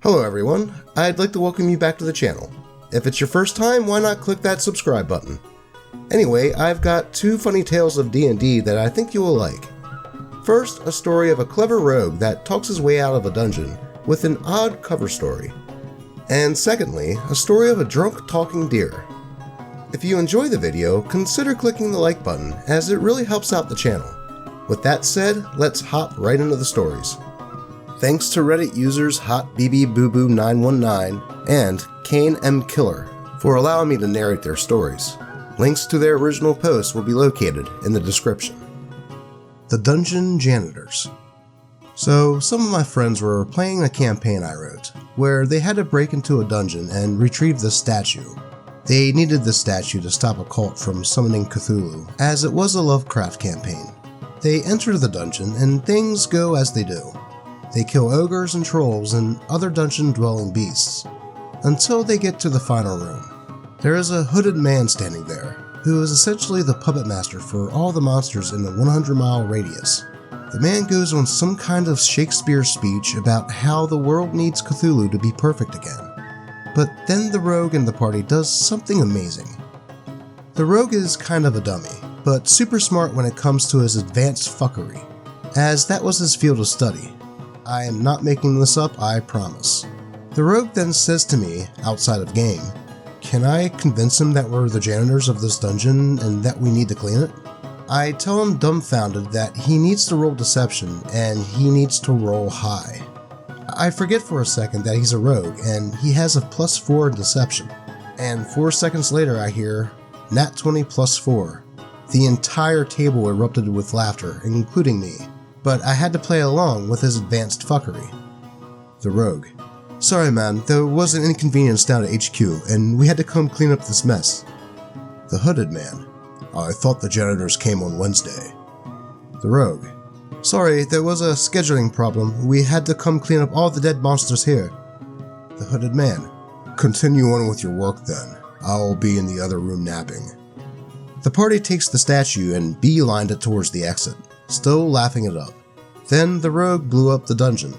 Hello everyone, I'd like to welcome you back to the channel. If it's your first time, why not click that subscribe button? Anyway, I've got two funny tales of D&D that I think you will like. First, a story of a clever rogue that talks his way out of a dungeon with an odd cover story. And secondly, a story of a drunk talking deer. If you enjoy the video, consider clicking the like button as it really helps out the channel. With that said, let's hop right into the stories. Thanks to Reddit users HotBBBooBoo919 and Kane M. Killer for allowing me to narrate their stories. Links to their original posts will be located in the description. The Dungeon Janitors. So, some of my friends were playing a campaign I wrote, where they had to break into a dungeon and retrieve the statue. They needed the statue to stop a cult from summoning Cthulhu, as it was a Lovecraft campaign. They enter the dungeon and things go as they do. They kill ogres and trolls and other dungeon-dwelling beasts, until they get to the final room. There is a hooded man standing there, who is essentially the puppet master for all the monsters in the 100-mile radius. The man goes on some kind of Shakespeare speech about how the world needs Cthulhu to be perfect again. But then the rogue in the party does something amazing. The rogue is kind of a dummy, but super smart when it comes to his advanced fuckery, as that was his field of study. I am not making this up, I promise. The rogue then says to me, outside of game, "Can I convince him that we're the janitors of this dungeon and that we need to clean it?" I tell him dumbfounded that he needs to roll deception and he needs to roll high. I forget for a second that he's a rogue and he has a +4 in deception. And 4 seconds later I hear, Nat 20 +4. The entire table erupted with laughter, including me. But I had to play along with his advanced fuckery. The rogue. "Sorry man, there was an inconvenience down at HQ, and we had to come clean up this mess." The hooded man. "I thought the janitors came on Wednesday." The rogue. "Sorry, there was a scheduling problem. We had to come clean up all the dead monsters here." The hooded man. "Continue on with your work then. I'll be in the other room napping." The party takes the statue and beelined it towards the exit, still laughing it up. Then the rogue blew up the dungeon.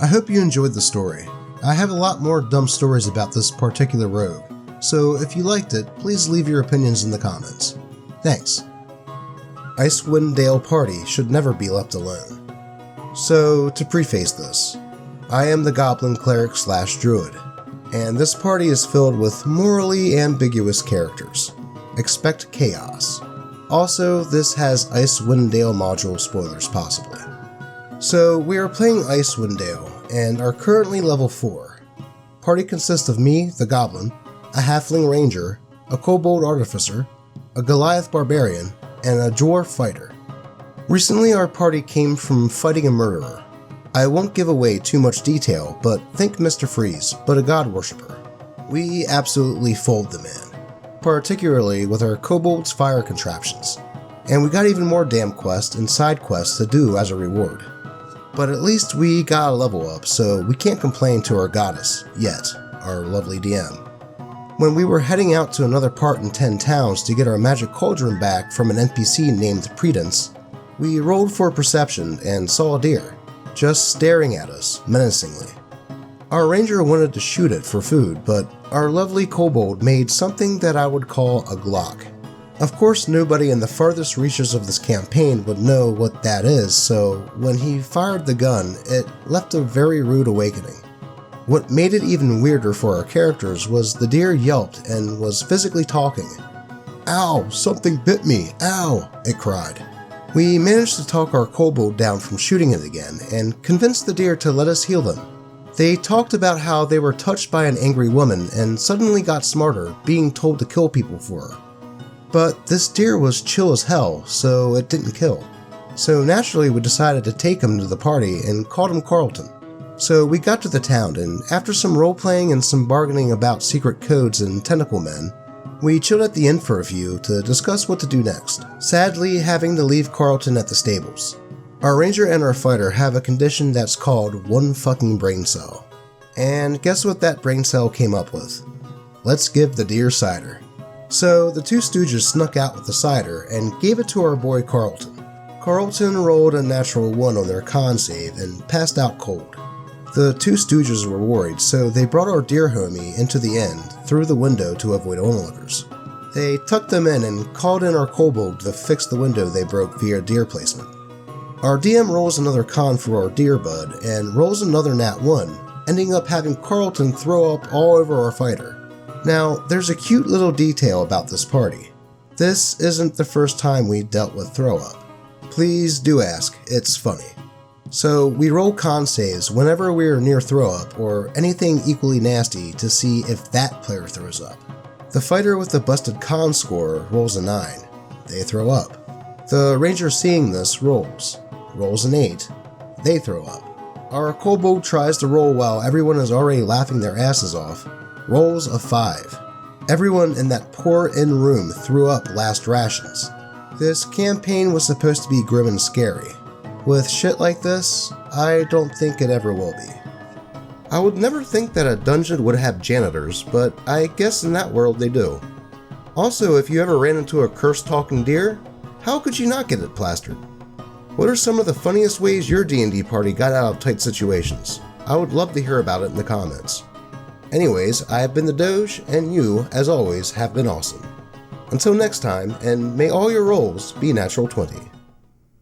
I hope you enjoyed the story. I have a lot more dumb stories about this particular rogue, so if you liked it, please leave your opinions in the comments. Thanks. Icewind Dale Party should never be left alone. So, to preface this, I am the Goblin Cleric / Druid, and this party is filled with morally ambiguous characters. Expect chaos. Also, this has Icewind Dale module spoilers possibly. So, we are playing Icewind Dale, and are currently level 4. Party consists of me, the Goblin, a Halfling Ranger, a Kobold Artificer, a Goliath Barbarian, and a Dwarf Fighter. Recently our party came from fighting a murderer. I won't give away too much detail, but think Mr. Freeze, but a god worshipper. We absolutely fooled the man, particularly with our Kobold's fire contraptions, and we got even more damn quests and side quests to do as a reward. But at least we got a level up, so we can't complain to our goddess, yet, our lovely DM. When we were heading out to another part in 10 towns to get our magic cauldron back from an NPC named Predence, we rolled for perception and saw a deer, just staring at us menacingly. Our ranger wanted to shoot it for food, but our lovely kobold made something that I would call a Glock. Of course, nobody in the farthest reaches of this campaign would know what that is, so when he fired the gun, it left a very rude awakening. What made it even weirder for our characters was the deer yelped and was physically talking. "Ow, something bit me, ow," it cried. We managed to talk our kobold down from shooting it again and convinced the deer to let us heal them. They talked about how they were touched by an angry woman and suddenly got smarter, being told to kill people for her. But this deer was chill as hell, so it didn't kill. So naturally we decided to take him to the party and called him Carlton. So we got to the town, and after some role-playing and some bargaining about secret codes and tentacle men, we chilled at the inn for a few to discuss what to do next, sadly having to leave Carlton at the stables. Our ranger and our fighter have a condition that's called one fucking brain cell. And guess what that brain cell came up with? Let's give the deer cider. So the two stooges snuck out with the cider and gave it to our boy Carlton. Carlton rolled a natural 1 on their con save and passed out cold. The two stooges were worried, so they brought our dear homie into the inn through the window to avoid onlookers. They tucked them in and called in our kobold to fix the window they broke via deer placement. Our DM rolls another con for our deer bud and rolls another nat 1, ending up having Carlton throw up all over our fighter. Now, there's a cute little detail about this party. This isn't the first time we dealt with throw up. Please do ask, it's funny. So we roll con saves whenever we are near throw up or anything equally nasty to see if that player throws up. The fighter with the busted con score rolls a 9. They throw up. The ranger seeing this rolls an 8. They throw up. Our kobold tries to roll while everyone is already laughing their asses off. Rolls a 5. Everyone in that poor inn room threw up last rations. This campaign was supposed to be grim and scary. With shit like this, I don't think it ever will be. I would never think that a dungeon would have janitors, but I guess in that world they do. Also, if you ever ran into a cursed talking deer, how could you not get it plastered? What are some of the funniest ways your D&D party got out of tight situations? I would love to hear about it in the comments. Anyways, I have been the Doge, and you, as always, have been awesome. Until next time, and may all your rolls be natural 20.